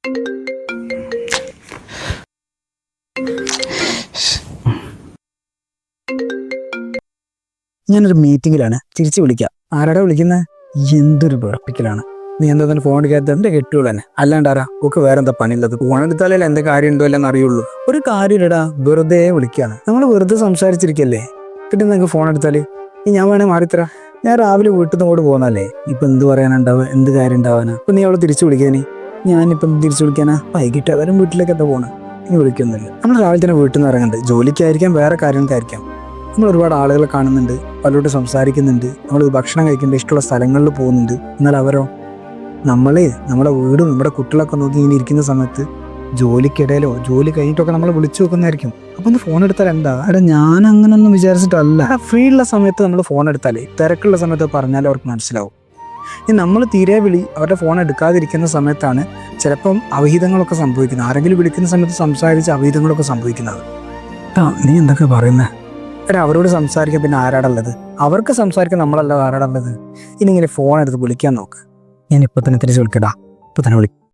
ഞാനൊരു മീറ്റിങ്ങിലാണ്, തിരിച്ചു വിളിക്കാം. ആരാടാ വിളിക്കുന്നത്? എന്തൊരു വിറപ്പിക്കലാണ്. നീ എന്താ തന്നെ ഫോൺ എടുക്കാത്ത? എന്റെ കെട്ടുകൾ തന്നെ, അല്ലാണ്ടാരാ? ഒക്കെ വേറെ എന്താ പണിയുള്ളത്? ഫോൺ എടുത്താലേ എന്താ കാര്യം ഉണ്ടോ അല്ലെന്ന് അറിയുള്ളൂ. ഒരു കാര്യമില്ലടാ, വെറുതെ വിളിക്കാണ്. നമ്മൾ വെറുതെ സംസാരിച്ചിരിക്കല്ലേ, കിട്ടുന്ന നിങ്ങൾക്ക് ഫോൺ എടുത്താല് ഞാൻ വേണേ മാറിത്തരാ. ഞാൻ രാവിലെ വീട്ടിൽ നിന്ന് കൂടെ പോകുന്നല്ലേ, ഇപ്പൊ എന്ത് പറയാനുണ്ടാവുക, എന്ത് കാര്യം ഉണ്ടാവാനാ? ഇപ്പൊ നീ അവളെ തിരിച്ചു വിളിക്കാനേ? ഞാനിപ്പം തിരിച്ചു വിളിക്കാനാ? വൈകിട്ട് അവരും വീട്ടിലേക്ക് എന്താ പോണേ? നീ വിളിക്കുന്നില്ല. നമ്മൾ രാവിലെ തന്നെ വീട്ടിൽ നിന്ന് ഇറങ്ങുന്നുണ്ട്, ജോലിക്കായിരിക്കാം വേറെ കാര്യങ്ങൾക്കായിരിക്കാം. നമ്മൾ ഒരുപാട് ആളുകളെ കാണുന്നുണ്ട്, പലരോട് സംസാരിക്കുന്നുണ്ട്, നമ്മൾ ഭക്ഷണം കഴിക്കുന്നുണ്ട്, ഇഷ്ടമുള്ള സ്ഥലങ്ങളിൽ പോകുന്നുണ്ട്. എന്നാൽ അവരോ? നമ്മുടെ വീടും നമ്മുടെ കുട്ടികളൊക്കെ നോക്കി ഇങ്ങനെ ഇരിക്കുന്ന സമയത്ത് ജോലിക്കിടയിലോ ജോലി കഴിഞ്ഞിട്ടൊക്കെ നമ്മൾ വിളിച്ചു നോക്കുന്നതായിരിക്കും. അപ്പൊ ഒന്ന് ഫോൺ എടുത്താൽ എന്താ? എടാ, ഞാൻ അങ്ങനൊന്നും വിചാരിച്ചിട്ടല്ല. ഫ്രീ ഉള്ള സമയത്ത് നമ്മൾ ഫോൺ എടുത്താലേ, തിരക്കുള്ള സമയത്ത് പറഞ്ഞാലേ അവർക്ക് മനസ്സിലാവും. ഈ നമ്മൾ തീരെ അവരുടെ ഫോൺ എടുക്കാതിരിക്കുന്ന സമയത്താണ് ചിലപ്പം അവിഹിതങ്ങളൊക്കെ സംഭവിക്കുന്നത്. ആരെങ്കിലും വിളിക്കുന്ന സമയത്ത് സംസാരിച്ച് അവിഹിതങ്ങളൊക്കെ സംഭവിക്കുന്നത്. നീ എന്തൊക്കെ പറയുന്നത്? എടാ, അവരോട് സംസാരിക്കാൻ പിന്നെ ആരാടുള്ളത്? അവർക്ക് സംസാരിക്കാൻ നമ്മളല്ല ആരാടുള്ളത്? ഇനി ഇങ്ങനെ ഫോൺ എടുത്ത് വിളിക്കാൻ നോക്ക്. ഞാൻ ഇപ്പൊ തന്നെ തിരിച്ച് വിളിക്കടാ, ഇപ്പൊ തന്നെ വിളിക്കും.